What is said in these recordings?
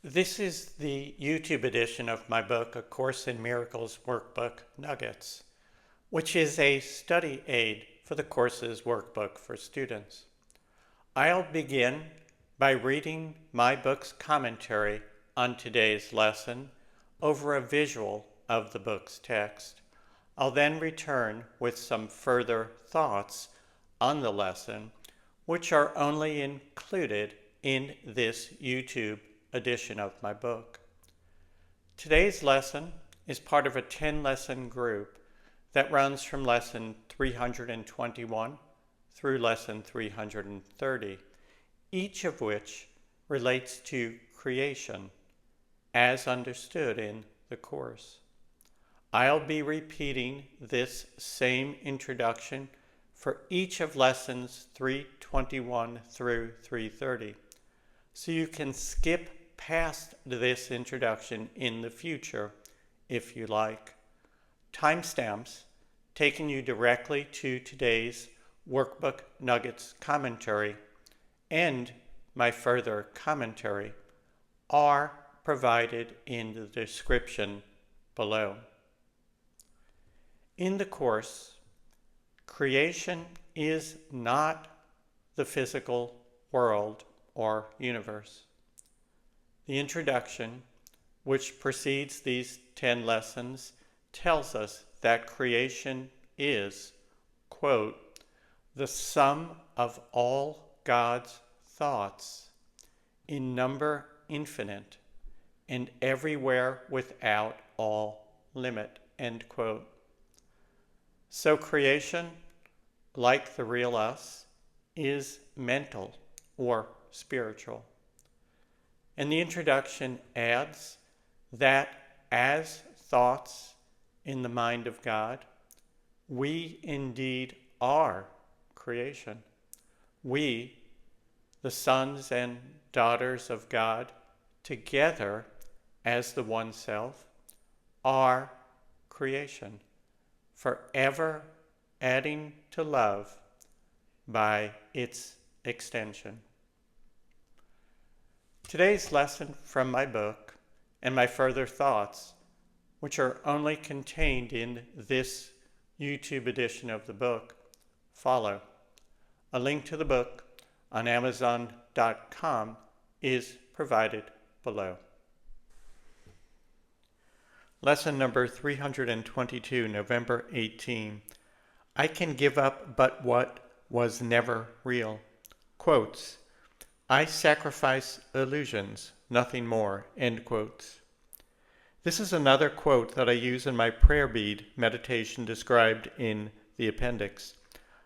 This is the YouTube edition of my book, A Course in Miracles Workbook Nuggets, which is a study aid for the course's workbook for students. I'll begin by reading my book's commentary on today's lesson over a visual of the book's text. I'll then return with some further thoughts on the lesson, which are only included in this YouTube edition of my book. Today's lesson is part of a 10-lesson group that runs from lesson 321 through lesson 330, each of which relates to creation as understood in the course. I'll be repeating this same introduction for each of lessons 321 through 330, so you can skip past this introduction in the future if you like. Timestamps taking you directly to today's Workbook Nuggets commentary and my further commentary are provided in the description below. In the course, creation is not the physical world or universe. The introduction, which precedes these 10 lessons, tells us that creation is, quote, the sum of all God's thoughts, in number infinite, and everywhere without all limit, end quote. So creation, like the real us, is mental or spiritual. And the introduction adds that as thoughts in the mind of God, we indeed are creation. We, the sons and daughters of God, together as the one self, are creation, forever adding to love by its extension. Today's lesson from my book and my further thoughts, which are only contained in this YouTube edition of the book, follow. A link to the book on Amazon.com is provided below. Lesson number 322, November 18. I can give up but what was never real. Quotes. I sacrifice illusions, nothing more, end quotes. This is another quote that I use in my prayer bead meditation described in the appendix.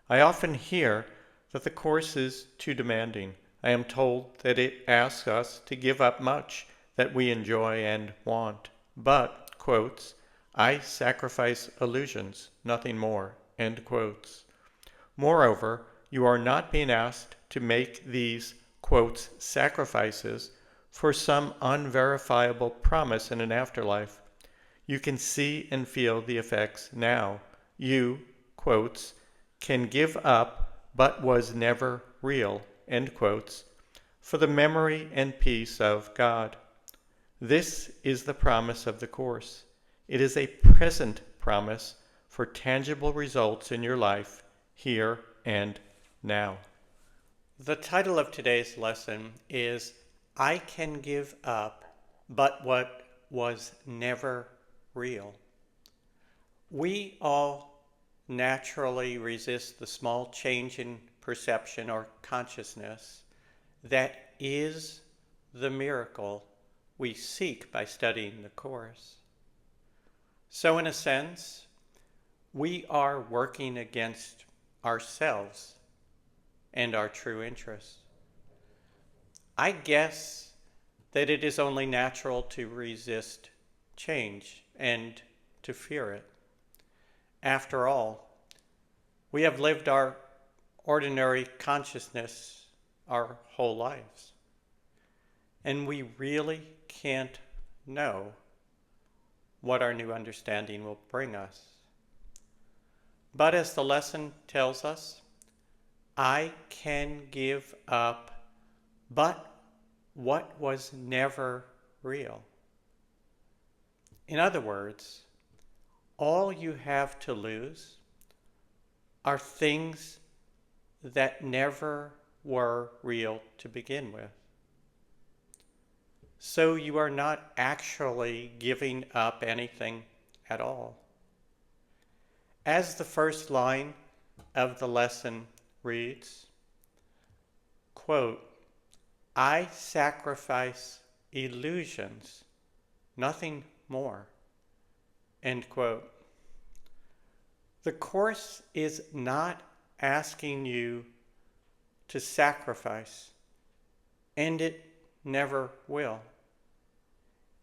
I often hear that the course is too demanding. I am told that it asks us to give up much that we enjoy and want. But, quotes, I sacrifice illusions, nothing more, end quotes. Moreover, you are not being asked to make these quotes, sacrifices for some unverifiable promise in an afterlife. You can see and feel the effects now. You, quotes, can give up but was never real, end quotes, for the memory and peace of God. This is the promise of the Course. It is a present promise for tangible results in your life, here and now. The title of today's lesson is I Can Give Up But What Was Never Real. We all naturally resist the small change in perception or consciousness that is the miracle we seek by studying the Course. So in a sense, we are working against ourselves and our true interests. I guess that it is only natural to resist change and to fear it. After all, we have lived our ordinary consciousness our whole lives, and we really can't know what our new understanding will bring us. But as the lesson tells us, I can give up but what was never real. In other words, all you have to lose are things that never were real to begin with. So you are not actually giving up anything at all. As the first line of the lesson reads, quote, I sacrifice illusions, nothing more, end quote. The Course is not asking you to sacrifice, and it never will.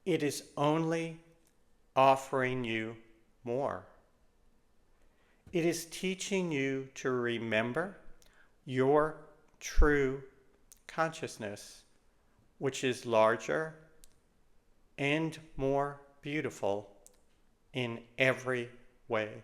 It is only offering you more. It is teaching you to remember your true consciousness, which is larger and more beautiful in every way.